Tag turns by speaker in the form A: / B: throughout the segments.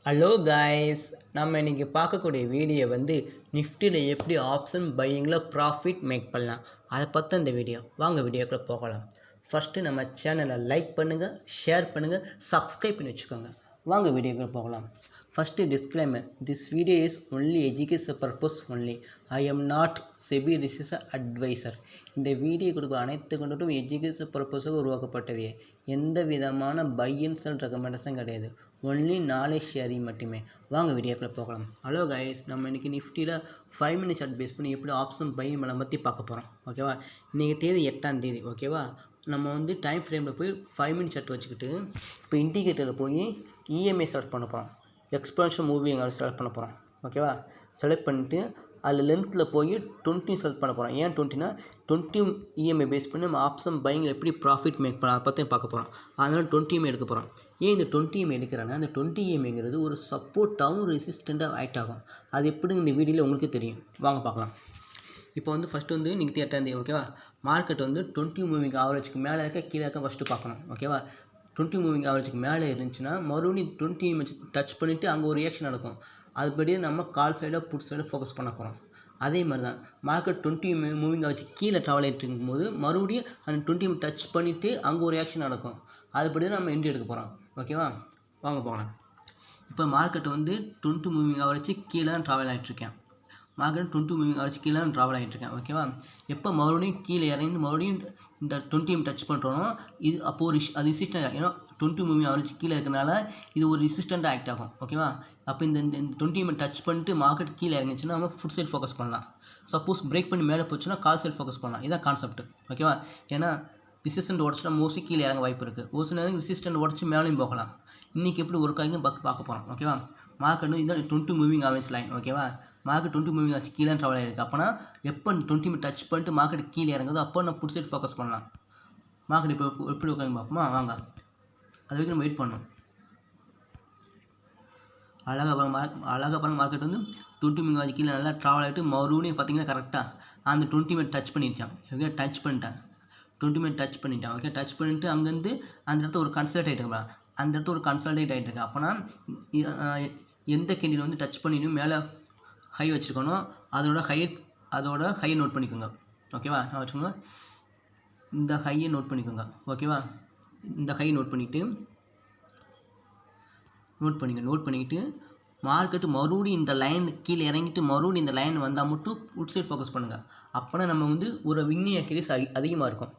A: Hello guys, நம்ம இன்றைக்கி பார்க்கக்கூடிய வீடியோ நிஃப்டியில் எப்படி ஆப்ஷன் பையிங்கில் ப்ராஃபிட் மேக் பண்ணலாம், அதை பற்றி இந்த வீடியோ. வாங்க வீடியோக்குள்ளே போகலாம். ஃபஸ்ட்டு நம்ம சேனலை லைக் பண்ணுங்கள், ஷேர் பண்ணுங்கள், சப்ஸ்கிரைப் பண்ணி வச்சுக்கோங்க. வாங்க வீடியோக்குள்ளே போகலாம். First disclaimer, this video is only education purpose only. I am not SEBI research advisor. இந்த வீடியோ கொடுக்குற அனைத்து கண்டட்டும் எஜுகேஷன் பர்பஸுக்கு உருவாக்கப்பட்டவையே. எந்த விதமான பை அண்ட் செல் ரெக்கமெண்டேஷன் கிடையாது. ஒன்லி நாலேஜ் ஷேரிங் மட்டுமே. வாங்க வீடியோக்குள்ளே போகலாம். ஹலோ கைஸ், நம்ம இன்றைக்கி நிஃப்டியில் 5 மினிட் சார்ட் பேஸ் பண்ணி எப்படி ஆப்ஷன் பை மேலே பற்றி பார்க்க போகிறோம். ஓகேவா? இன்றைக்கி தேதி 8ஆம் தேதி. ஓகேவா? நம்ம டைம் ஃப்ரேமில் போய் 5 மினிட் சார்ட் வச்சுக்கிட்டு இப்போ இண்டிகேட்டரில் போய் இஎம்ஐ செலக்ட் பண்ண போகிறோம். எக்ஸ்பென்ஷன் மூவிங் அதை செலக்ட் பண்ண போகிறோம். ஓகேவா? செலக்ட் பண்ணிவிட்டு அதில் லென்த்தில் போய் 20 செலக்ட் பண்ண போகிறோம். ஏன் 20னா 20 இஎம்ஐ பேஸ் பண்ணி நம்ம ஆப்ஷன் பையிங்கில் எப்படி ப்ராஃபிட் மேக் பண்ண அதை பற்றி பார்க்க போகிறோம். அதனால் 20 இஎம்ஐ எடுக்க போகிறோம். ஏன் இந்த 20 இஎம்ஐ எடுக்கிறாங்கன்னா, அந்த 20 இஎம்ஐங்கிறது ஒரு சப்போர்ட்டாகவும் ரெசிஸ்டண்ட்டாக ஆக்ட் ஆகும். அது எப்படி இந்த வீடியோவில் உங்களுக்கு தெரியும். வாங்க பார்க்கலாம். இப்போ ஃபஸ்ட்டு இன்றைக்கி 8ஆம் தேதி. ஓகேவா? மார்க்கெட் 20 மூவிங் ஆவரேஜுக்கு மேலே இருக்க கீழே இருக்க ஃபஸ்ட்டு பார்க்கணும். ஓகேவா? 20 மூவிங் ஆவரேஜுக்கு மேலே இருந்துச்சுன்னா மறுபடியும் 20 டச் பண்ணிவிட்டு அங்கே ஒரு ரியாக்ஷன் நடக்கும். அதுபடியே நம்ம கால் சைடாக புட் சைடாக ஃபோக்கஸ் பண்ண போகிறோம். அதே மாதிரி தான் மார்க்கெட் 20 மூவிங் ஆவரேஜ் கீழே ட்ராவல் ஆகிட்டு இருக்கும்போது மறுபடியும் அந்த 20 டச் பண்ணிவிட்டு அங்கே ஒரு ரியாக்ஷன் நடக்கும். அதுபடி நம்ம என்ட்ரி எடுக்க போகிறோம். ஓகேவா? வாங்க போகலாம். இப்போ மார்க்கெட் 20 மூவிங் ஆவரேஜ் கீழே தான் ட்ராவல் ஆகிட்டுருக்கேன். மார்க்கெட் 20 மூவிங் ஆவரேஜ் கீழே தான் ட்ராவல் ஆகிட்டுருக்கேன். ஓகேவா? எப்போ மறுபடியும் கீழே இறங்கி மறுபடியும் இந்த 20 டச் பண்ணுறோம், இது அப்போது அது ரெசிஸ்டன்ட். ஏன்னா 20 மூவிங் ஆவரேஜ் கீழே இருக்கிறனால இது ஒரு ரெசிஸ்டண்ட்டாக ஆக்ட் ஆகும். ஓகேவா? அப்போ இந்த 20 டச் பண்ணிட்டு மார்க்கெட் கீழே இறங்கிச்சுன்னா நம்ம ஃபுட் சைட் ஃபோக்கஸ் பண்ணலாம். சப்போஸ் பிரேக் பண்ணி மேலே போச்சுன்னா கால் சைட் ஃபோக்கஸ் பண்ணலாம். இதான் கான்செப்ட். ஓகேவா? ஏன்னா ரெசிஸ்டன்ட் உடச்சினா மோஸ்ட்லி கீழே இறங்க வாய்ப்பு இருக்குது. ஒரு சில நேரம் ரெசிஸ்டன்ட் உடச்சி மேலேயும் போகலாம். இன்றைக்கி எப்படி ஒரு காய்க்கும் பார்க்க போகிறோம். ஓகேவா? மார்க்கெட் இதான் 20 மூவிங் ஆவரேஜ் லைன். ஓகேவா? மார்க்கெட் 20 மூவிங் ஆச்சு கீழே ட்ராவல் ஆகிருக்கு. அப்போனா எப்போ 20 டச் பண்ணிட்டு மார்க்கெட் கீழே இறங்குதோ அப்போ நம்ம புட் சைட் ஃபோக்கஸ் பண்ணலாம். மார்க்கெட் இப்போ எப்படி உட்காந்து பார்ப்போமா? வாங்க. அது வரைக்கும் நம்ம வெயிட் பண்ணணும். அழகாக பாருங்க. மார்க்கெட் 20 மூவிங் ஆச்சு கீழே நல்லா ட்ராவல் ஆகிட்டு மறுபடியும் பார்த்தீங்கன்னா கரெக்டாக அந்த 20 டச் பண்ணிட்டான். ஓகே, டச் பண்ணிட்டேன். 20 டச் பண்ணிட்டான். ஓகே, டச் பண்ணிவிட்டு அங்கேருந்து அந்த இடத்துல ஒரு கன்சல்ட் ஆகிட்டு அந்த இடத்துல ஒரு கன்சல்டேட் ஆகிட்டு இருக்கு. அப்போனா எந்த கேண்டில் டச் பண்ணிட்டு மேலே ஹை வச்சுருக்கணும், அதோட ஹையை நோட் பண்ணிக்கோங்க. ஓகேவா? நான் வச்சுக்கோங்க, இந்த ஹையை நோட் பண்ணிக்கோங்க. ஓகேவா? இந்த ஹையை நோட் பண்ணிக்கிட்டு மார்க்கெட்டு மறுபடியும் இந்த லைன் கீழே இறங்கிட்டு மறுபடியும் இந்த லைன் வந்தால் மட்டும் புட் சைட் ஃபோக்கஸ் பண்ணுங்கள். அப்போனா நம்ம ஒரு வின்னிங் அக்யூரேஸ் அதிகமாக இருக்கும்.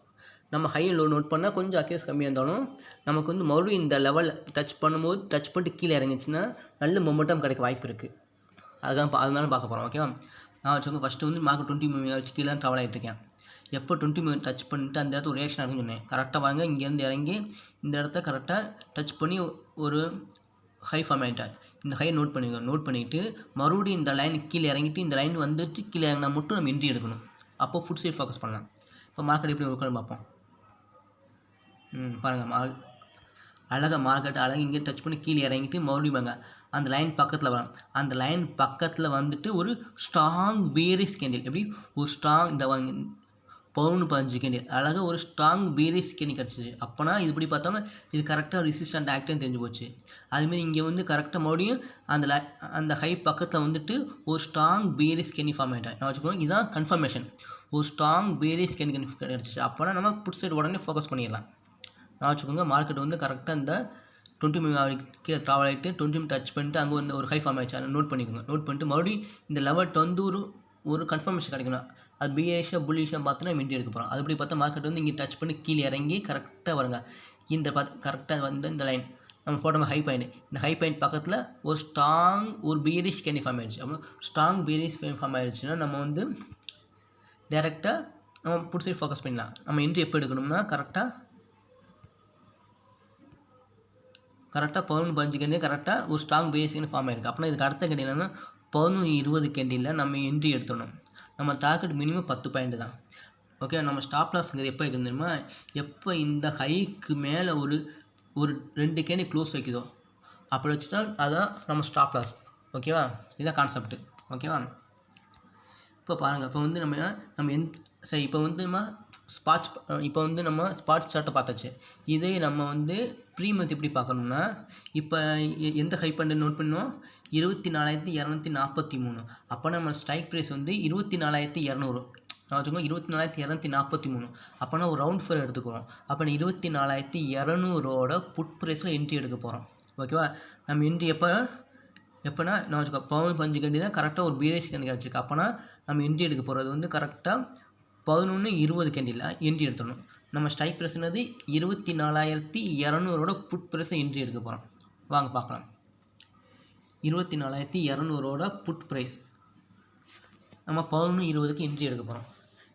A: நம்ம ஹை லோ நோட் பண்ணால் கொஞ்சம் அக்யூரேஸ் கம்மியாக இருந்தாலும் நமக்கு மறுபடியும் இந்த லெவல் டச் பண்ணிட்டு கீழே இறங்கிச்சுன்னா நல்ல மொமெண்டம் கிடைக்க வாய்ப்பு இருக்குது. அதனால பார்க்க போகிறோம். ஓகேவா? நான் வச்சுக்கோங்க, ஃபஸ்ட்டு மார்க்கெட் 20 மூவிங் ஆவரேஜ் கீழே தான் ட்ராவல் ஆகிட்டுருக்கேன். எப்போ 20 மூவிங் டச் பண்ணிட்டு அந்த இடத்துல ஒரு ரியாக்ஷன் ஆகுன்னு சொன்னேன். கரெக்டாக வாங்க, இங்கேருந்து இறங்கி இந்த இடத்த கரெக்டாக டச் பண்ணி ஒரு ஹை ஃபார்ம் ஆகிட்டேன். இந்த ஹையை நோட் பண்ணிக்கிட்டு மறுபடியும் இந்த லைன் கீழே இறங்கிட்டு இந்த லைன் கீழே இறங்கினா மட்டும் நம்ம என்ட்ரி எடுக்கணும். அப்போ ஃபுட் சைட் ஃபோக்கஸ் பண்ணலாம். இப்போ மார்க்கெட் எப்படி உட்காந்து பார்ப்போம். பாருங்கள், மார்க்கெட் இங்கே டச் பண்ணி கீழே இறங்கிட்டு மறுபடியும் வாங்க அந்த லைன் பக்கத்தில் வரும். அந்த லைன் பக்கத்தில் ஒரு ஸ்ட்ராங் பேரிஷ் கேண்டில். எப்படி ஒரு ஸ்ட்ராங் இந்த 15 கேண்டில் அழகாக ஒரு ஸ்ட்ராங் பேரிஷ் கேண்டில் கிடச்சிச்சு. அப்போனா இதுபடி பார்த்தோம்னா இது கரெக்டாக ரெசிஸ்டன்ட் ஆக்ட்னு தெரிஞ்சு போச்சு. அதுமாரி இங்கே கரெக்டாக மறுபடியும் அந்த ஹை பக்கத்தில் ஒரு ஸ்ட்ராங் பேரிஷ் கேண்டில் ஃபார்ம் ஆகிட்டேன். நான் வச்சுக்கோங்க, இதுதான் கன்ஃபர்மேஷன். ஒரு ஸ்ட்ராங் பேரிஷ் கேண்டில் கிடச்சிச்சு. அப்போனா நம்ம புட் சைடு உடனே ஃபோக்கஸ் பண்ணிடலாம். நான் வச்சுக்கோங்க, மார்க்கெட் கரெக்டாக இந்த 20 மூவிங் ஆவரேஜ் கீழே ட்ராவல் ஆகிட்டு 20 டச் பண்ணிட்டு அங்கே ஒரு ஹை ஃபார்ம் ஆகிடுச்சு. அதை நோட் பண்ணிக்கோங்க. நோட் பண்ணிட்டு மறுபடியும் இந்த லெவல்ட்டு ஒரு கன்ஃபர்மேஷன் கிடைக்கணும். அது பிஏஷாக புல்லிஷாக பார்த்தோன்னா மின்டி எடுக்க போகிறோம். அதுபடி பார்த்தா மார்க்கெட் இங்கே டச் பண்ணி கீழே இறங்கி கரெக்டாக வருங்க. இந்த கரெக்டாக இந்த லைன் நம்ம போட்ட ஹை பாயிண்ட். இந்த ஹை பாயிண்ட் பக்கத்தில் ஒரு பீரிஷ் கேண்டி ஃபார்ம் ஆகிடுச்சு. அப்புறம் ஸ்ட்ராங் பீரிஷ் ஃபார்ம் ஆகிடுச்சுன்னா நம்ம டேரெக்டாக நம்ம புட் சைட் ஃபோக்கஸ் பண்ணலாம். நம்ம என்ட்ரி எப்போ எடுக்கணும்னா கரெக்டாக 15 கேண்டில் கரெக்டாக ஒரு ஸ்ட்ராங் பேஸ் கேண்டில் ஃபார்ம் ஆகிருக்கு. அப்படின்னா இதுக்கு அடுத்த கேண்டில் என்னன்னா 20 கேண்டில் நம்ம என்ட்ரி எடுத்துடணும். நம்ம டார்கெட் மினிமம் 10 பாயிண்ட் தான். ஓகே, நம்ம ஸ்டாப் லாஸ்ங்கிறது எப்போ வைக்கணும் தெரியுமா? எப்போ இந்த ஹைக்கு மேலே ஒரு 2 கேண்டில் க்ளோஸ் வைக்குதோ அப்படி வச்சுட்டா அதான் நம்ம ஸ்டாப் லாஸ். ஓகேவா? இதுதான் கான்செப்ட். ஓகேவா? இப்போ பாருங்கள், இப்போ வந்து நம்ம சரி இப்போ வந்து நம்ம ஸ்பாட்ஸ் சார்ட்டை பார்த்தாச்சு. இதே நம்ம வந்து ப்ரீமியத்தை எப்படி பார்க்கணும்னா, இப்போ எந்த ஹை பாயிண்ட் நோட் பண்ணோம், 24,243. அப்போ நம்ம ஸ்ட்ரைக் ப்ரைஸ் வந்து 24,200. நான் வச்சுக்கோங்க 24,243. அப்போனா ஒரு ரவுண்ட் ஃபேர் எடுத்துக்கிறோம். அப்போ 24,200ஓட புட் ப்ரைஸில் என்ட்ரி எடுக்க போகிறோம். ஓகேவா? நம்ம என்ட்ரி எப்போனா நான் வச்சுக்கோ 15 கண்டி தான் கரெக்டாக ஒரு பிஎஸ்சி கண்டி கிடச்சிருக்கு. அப்போனா நம்ம என்ட்ரி எடுக்க போகிறது வந்து கரெக்டாக 11:20 கேண்டில் என்ட்ரி எடுத்துடணும். நம்ம ஸ்ட்ரைக் ப்ரைஸ் என்னது 24,200ஓட புட் ப்ரைஸை என்ட்ரி எடுக்க போகிறோம். வாங்க பார்க்கலாம். 24,200ஓட புட் ப்ரைஸ் நம்ம 11:20க்கு என்ட்ரி எடுக்க போகிறோம்.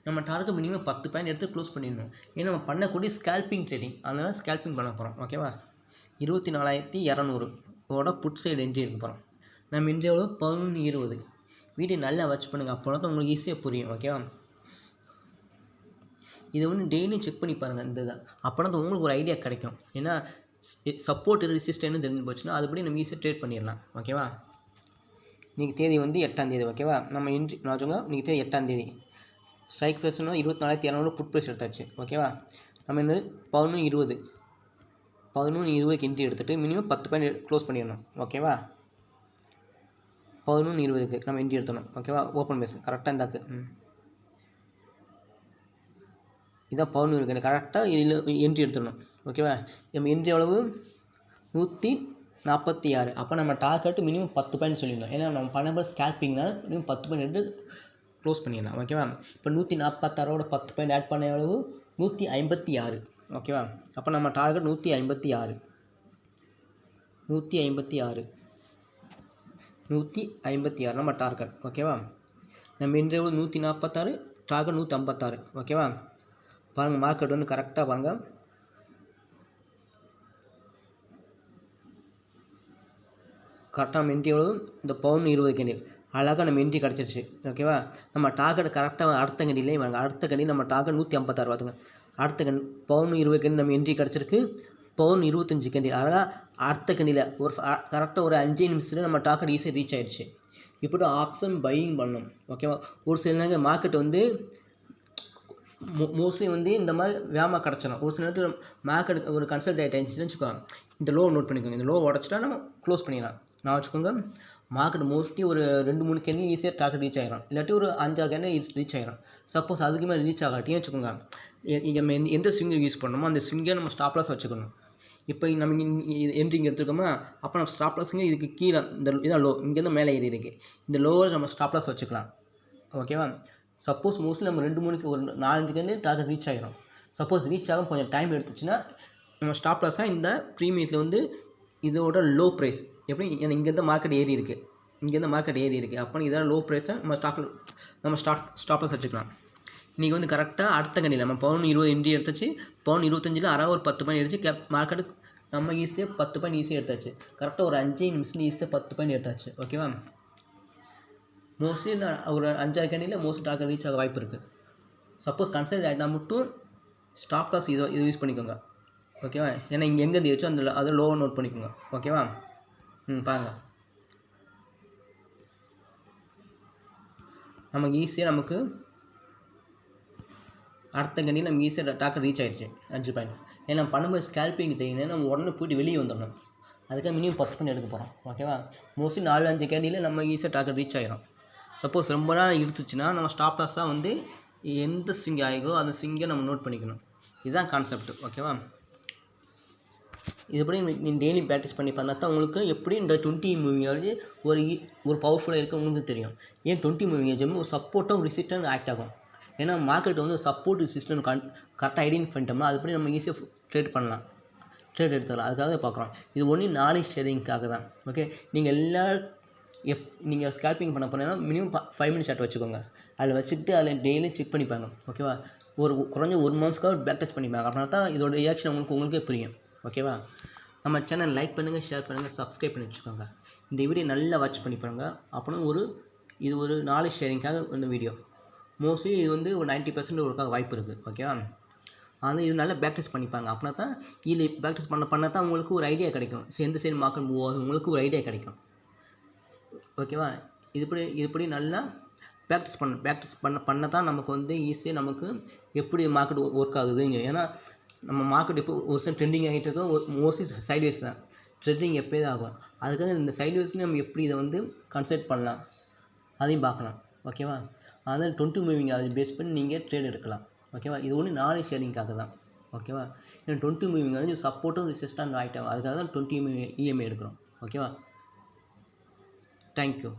A: நம்ம டார்கெட் மினிமம் 10 பாயிண்ட் எடுத்து க்ளோஸ் பண்ணிடணும். ஏன்னா நம்ம பண்ணக்கூடிய ஸ்கேல்பிங் ட்ரேடிங், அதனால் ஸ்கேல்பிங் பண்ண போகிறோம். ஓகேவா? 24,200ஓட புட் சைடு என்ட்ரி எடுக்க போகிறோம். நம்ம என்ட்ரி எவ்வளோ 11:20. வீடியோ நல்லா வாட்ச் பண்ணுங்கள், அப்போ தான் உங்களுக்கு ஈஸியாக புரியும். ஓகேவா? இதை வந்து டெய்லியும் செக் பண்ணி பாருங்கள். இந்த இதை அப்போனா தான் உங்களுக்கு ஒரு ஐடியா கிடைக்கும். ஏன்னா சப்போர்ட் ரெசிஸ்டன்ட்னு தெரிஞ்சு போச்சுன்னா அதுபடி நம்ம ஈஸியாக ட்ரேட் பண்ணிடலாம். ஓகேவா? இன்றைக்கி தேதி வந்து 8ஆம் தேதி. ஓகேவா? நம்ம என்ட்ரி நான் வச்சுக்கோங்க, இன்றைக்கி தேதி 8ஆம் தேதி. ஸ்ட்ரைக் ப்ரைஸ்னால் 24,200 புட் ப்ரைஸ் எடுத்தாச்சு. ஓகேவா? நம்ம என்ன 11:20க்கு என்ட்ரி எடுத்துகிட்டு மினிமம் 10 பாயிண்ட் க்ளோஸ் பண்ணிடணும். ஓகேவா? 11:20க்கு நம்ம என்ட்ரி எடுத்துடணும். ஓகேவா? ஓப்பன் பேஸ் கரெக்டாக இருந்தாக்கு இதான் 11:20 கரெக்டாக இதில் என்ட்ரி எடுத்துடணும். ஓகேவா? நம்ம என்ட்ரி எவ்வளவு 146. அப்போ நம்ம டார்கெட் மினிமம் 10 பாயிண்ட் சொல்லியிருந்தோம். ஏன்னா நம்ம பண்ண ஸ்கேல்பிங்னால மினிமம் 10 பாயிண்ட் எடுத்து க்ளோஸ் பண்ணிடலாம். ஓகேவா? இப்போ 146ஓட 10 பாயிண்ட் ஆட் பண்ண எவ்வளவு 156. ஓகேவா? அப்போ நம்ம டார்கெட் 156 நம்ம டார்கெட். ஓகேவா? நம்ம என்ட்ரி எவ்வளோ 146, டார்கெட் 156. ஓகேவா? பாருங்கள், மார்க்கெட் வந்து கரெக்டாக பாருங்கள். கரெக்டாக நம்ம என்ட்ரி எவ்வளோ இந்த 11:20 கேண்டில் அழகாக நம்ம என்ட்ரி கிடச்சிருச்சு. ஓகேவா? நம்ம டார்கெட் கரெக்டாக அடுத்த கண்டிலே வாங்க. அடுத்த கண்டி நம்ம டார்கெட் 156 பார்த்துங்க. அடுத்த 11:20 கேண்டி நம்ம என்ட்ரி கிடச்சிருக்கு. 11:25 கேண்டில் அழகாக அடுத்த கண்டியில் ஒரு கரெக்டாக ஒரு 5 நிமிஷத்தில் நம்ம டார்கெட் ஈஸியாக ரீச் ஆயிடுச்சு. இப்படி ஆப்ஷன் பையிங் பண்ணணும். ஓகேவா? ஒரு சில நேரம் மார்க்கெட் வந்து மோஸ்ட்லி வந்து இந்த மாதிரி வேகமாக கிடச்சிடும். ஒரு சில நேரத்தில் மார்க்கெட் ஒரு கன்சல்ட் ஆகிட்டுன்னு வச்சுக்கோங்க, இந்த லோ நோட் பண்ணிக்கோங்க. இந்த லோ உடச்சிட்டா நம்ம க்ளோஸ் பண்ணிடலாம். நான் வச்சுக்கோங்க, மார்க்கெட் மோஸ்ட்லி ஒரு 2-3 கேண்டில் ஈஸியாக டார்கெட் ரீச் ஆகிடும். இல்லாட்டி ஒரு 5-6 கேண்டில் ரீச் ஆகிடும். சப்போஸ் அதுக்கு மேலே ரீச் ஆகாட்டியும் வச்சுக்கோங்க, நம்ம எந்த ஸ்விங்கை யூஸ் பண்ணணுமோ அந்த ஸ்விங்கை நம்ம ஸ்டாப் லாஸ் வச்சுக்கணும். இப்போ நம்ம என்ட்ரிங் எடுத்துருக்கோமா, அப்போ நம்ம ஸ்டாப் லாஸுங்க இதுக்கு கீழே இதான் லோ, இங்கேருந்து மேலே ஏறி இருக்குது. இந்த லோவை நம்ம ஸ்டாப் லாஸ் வச்சுக்கலாம். ஓகேவா? சப்போஸ் மோஸ்ட்லி நம்ம 2-3 ஒரு 4-5 கேண்டில் டார்கெட் ரீச் ஆகிடும். சப்போஸ் ரீச் ஆகும் கொஞ்சம் டைம் எடுத்துச்சுன்னா நம்ம ஸ்டாப் லாஸாக இந்த ப்ரீமியத்தில் வந்து இதோட லோ ப்ரைஸ் எப்படி, ஏன்னா இங்கேருந்து மார்க்கெட் ஏறி இருக்குது. அப்போ இதோட லோ ப்ரைஸை நம்ம ஸ்டாப் லாஸ் வச்சுக்கலாம். இன்றைக்கி வந்து கரெக்டாக அடுத்த கண்டியில் நம்ம 11:20 என்ட்ரி எடுத்தாச்சு. 11:25 அறா ஒரு 10 பாயிண்ட் எடுத்து மார்க்கெட்டு நம்ம ஈஸியாக 10 பாயிண்ட் ஈஸியாக எடுத்தாச்சு. கரெக்டாக ஒரு 5 நிமிஷத்தில் ஈஸியாக 10 பாயிண்ட் எடுத்தாச்சு. ஓகேவா? மோஸ்ட்லி நான் ஒரு 5-6 கேண்டில் மோஸ்ட்லி டார்கெட் ரீச் ஆக வாய்ப்பு இருக்குது. சப்போஸ் கன்சிடர் ஆகிட்டா மட்டும் ஸ்டாப் லாஸ் இது யூஸ் பண்ணிக்கோங்க. ஓகேவா? ஏன்னா இங்கே எங்கே இருந்துச்சோ அதை லோவை நோட் பண்ணிக்கோங்க. ஓகேவா? பாருங்கள், நமக்கு ஈஸியாக அடுத்த கண்டியில் நம்ம ஈஸியாக டார்கெட் ரீச் ஆகிடுச்சு 5 பாயிண்ட். ஏன்னா நம்ம பண்ணும்போது ஸ்கேல்பிங் ட்ரெயின்னு நம்ம உடனே போய்ட்டு வெளியே வந்துடணும். அதுக்காக மினிமம் 10 பாயிண்ட் எடுக்க போகிறோம். ஓகேவா? மோஸ்ட்லி 4-5 கேண்டியில் நம்ம ஈஸியாக டார்கெட் ரீச் ஆகிடும். சப்போஸ் ரொம்ப நாள் எடுத்துச்சுன்னா நம்ம ஸ்டாப் லாஸாக வந்து எந்த ஸ்விங் ஆகிக்கோ அந்த ஸ்விங்கை நம்ம நோட் பண்ணிக்கணும். இதுதான் கான்செப்ட். ஓகேவா? இதுபடி நீங்கள் டெய்லி ப்ராக்டிஸ் பண்ணி பண்ணால் தான் உங்களுக்கு எப்படி இந்த 20 மூவிங் ஆவரேஜ் ஒரு பவர்ஃபுல்லாக இருக்க உங்களுக்கு தெரியும். ஏன் 20 மூவிங் ஆவரேஜ் ஒரு சப்போர்ட்டாக ஒரு ரெசிஸ்டன்ட் ஆக்ட் ஆகும். ஏன்னா மார்க்கெட் வந்து சப்போர்ட் ரெசிஸ்டன்ட் கரெக்டாக ஐடென்டிஃபை பண்ணிட்டோம்னா அதுபடி நம்ம ஈஸியாக ட்ரேட் எடுத்துக்கலாம். அதுக்காக பார்க்குறோம். இது ஒன்லி நாலேஜ் ஷேரிங்காக தான். ஓகே, நீங்கள் ஸ்கேல்பிங் பண்ண போனீங்கன்னா மினிமம் 5 மினிட்ஸ் சார்ட் வச்சுக்கோங்க. அதில் வச்சுக்கிட்டு அதில் டெய்லி செக் பண்ணிப்பாங்க. ஓகேவா? குறைஞ்ச 1 மந்த்ஸ்க்காக ப்ராக்டிஸ் பண்ணிப்பாங்க. அப்படின்னா தான் இதோட ரியாக்ஷன் உங்களுக்கே புரியும். ஓகேவா? நம்ம சேனல் லைக் பண்ணுங்கள், ஷேர் பண்ணுங்கள், சப்ஸ்கிரைப் பண்ணி வச்சுக்கோங்க. இந்த வீடியோ நல்லா வாட்ச் பண்ணி பாருங்கள். அப்புறம் இது ஒரு நாலேஜ் ஷேரிங்காக இந்த வீடியோ. மோஸ்ட்லி இது வந்து ஒரு 90% ஒருக்காக வாய்ப்பு இருக்குது. ஓகேவா? ஆனால் இது நல்லா ப்ராக்டிஸ் பண்ணிப்பாங்க. அப்படின்னா தான் இதில் ப்ராக்டிஸ் பண்ண தான் உங்களுக்கு ஒரு ஐடியா கிடைக்கும். எந்த சைடு மார்க்கெட் மூவ் ஆகும் உங்களுக்கு ஒரு ஐடியா கிடைக்கும். ஓகேவா? இதுபடி நல்லா ப்ராக்டிஸ் பண்ண தான் நமக்கு வந்து ஈஸியாக நமக்கு எப்படி மார்க்கெட் ஒர்க் ஆகுதுங்க. ஏன்னா நம்ம மார்க்கெட் இப்போ ஒரு சில ட்ரெண்டிங் ஆகிட்டு இருக்கோம், மோஸ்ட்லி சைட்வேஸ் தான். ட்ரெண்டிங் எப்போயே தான் ஆகும். அதுக்காக இந்த சைட்வேஸ்லையும் நம்ம எப்படி இதை வந்து கன்சிடர் பண்ணலாம் அதையும் பார்க்கலாம். ஓகேவா? அதனால் 20 மூவிங் ஆவரேஜ் பேஸ் பண்ணி நீங்கள் ட்ரேட் எடுக்கலாம். ஓகேவா? இது ஒன்று நாலேஜ் ஷேரிங்காக தான். ஓகேவா? ஏன்னா 20 மூவிங் ஆவரேஜ் சப்போர்ட்டும் ரெசிஸ்டன்ட் ஆகிட்டோம். அதுக்காக தான் 20 EMA எடுக்கிறோம். ஓகேவா? தேங்க்யூ.